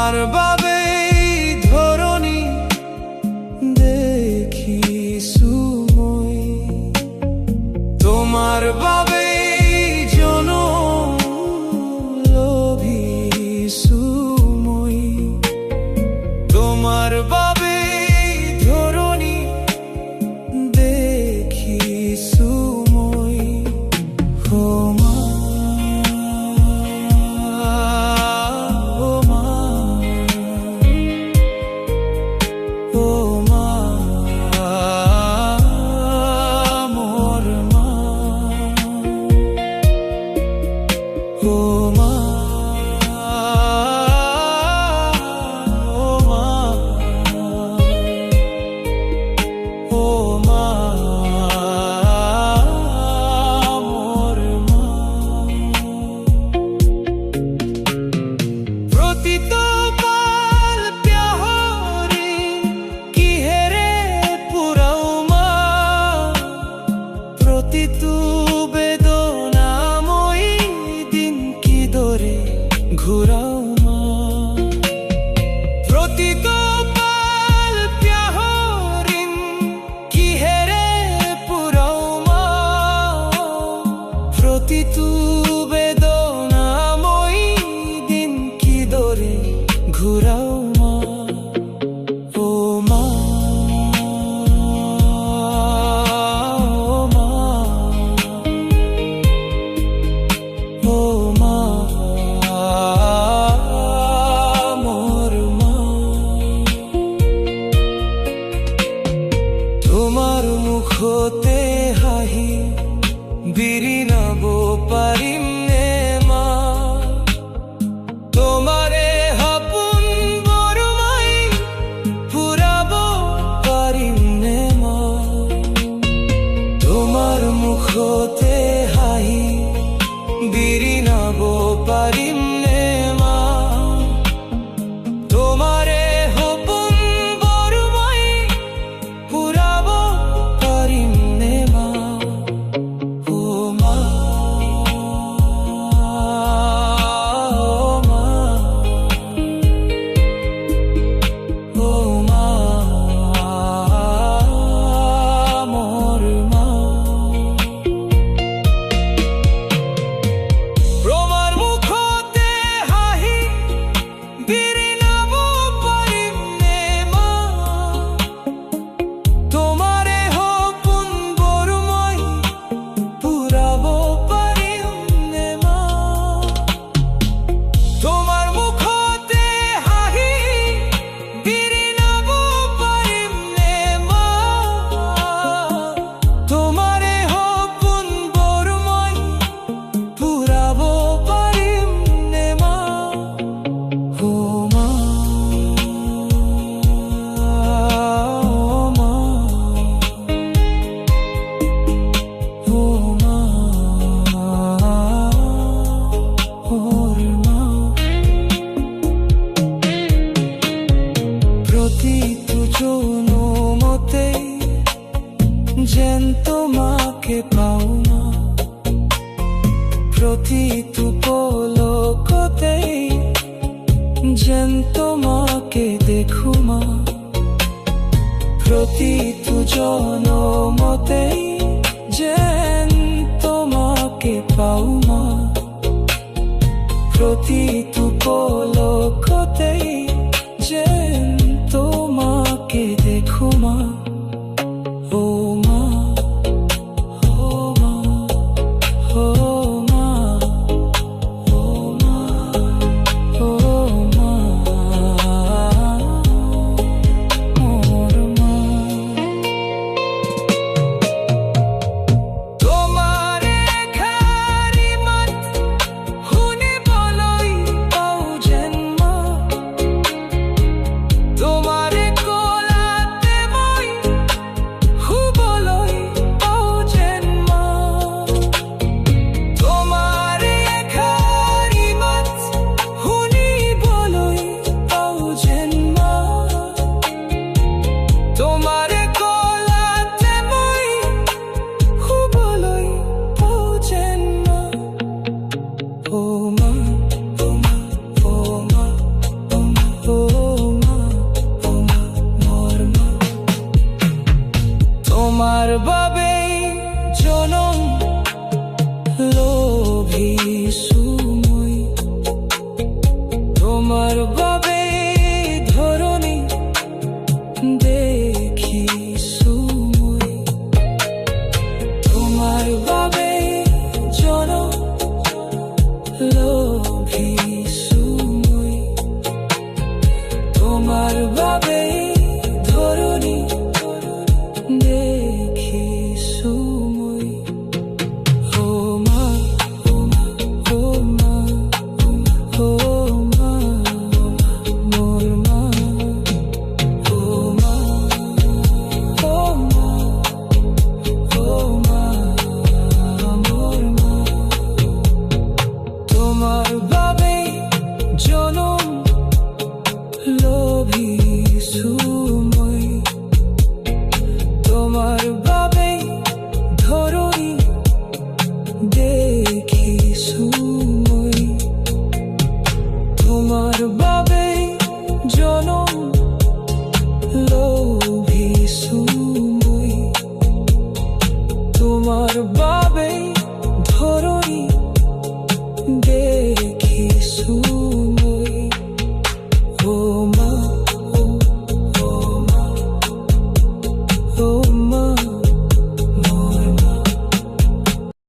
তোমার বাবে ধরণী দেখি সুময়, তোমার বাবে জনম লোভী সুময়, তোমার বাবে ধরণী দেখি সুময়। ও মা, ও মা, ও মা, মোর মা, ও মা, ও মা, ও মা, মোর মা। প্রতিত পাল প্যাহরি কি হেরে পুরাও মা, প্রতিতু বেদনাময়ী দিন কি দরে ঘুরাও মা। প্রতিত পাল প্যাহরিন কি হেরে পুরাও মা, প্রতিতু বেদনাময়ী দিন কি দরে ঘুরাও মা। ও মা, ও মা, ও মা, মোর মা। তোমার মুখতে হাহি বিরিনাব পারিম নে মা, তোমারে হাপুন বরমাই পুরাব পারিম নে মা। তোমার মুখতে হাহি বিরিনাব পারিম নে মা, তোমারে হাপুন বরমাই পুরাব পারিম নে মা। ও মা, ও মা, মোর মা। তোমার মুখতে হাহি বিরিনাব পারিম নে মা, তোমারে হপুন বরমাই পুরাব পারিম নে মা। তোমার মুখতে হাহি বিরিনাব পারিম নে মা, তোমারে হপুন বরমাই পুরাব পারিম নে মা। ও মা, ও মা, ও মা, ওর মা। প্রতিতু জনমতে যেন তোমাকে পাও মা, প্রতিতু পলকতে যেন তোমাকে দেখো মা, প্রতিতু জনমতে যেন তোমাকে পাও মা, প্রতিতু পলকতে যেন তোমাকে দেখো মা। ও মা, ও মা, ও মা, ও মা, ও মা, মোর মা। তোমারে খারি মাত শুনিবলৈ পাও যেন মা, জ্বলো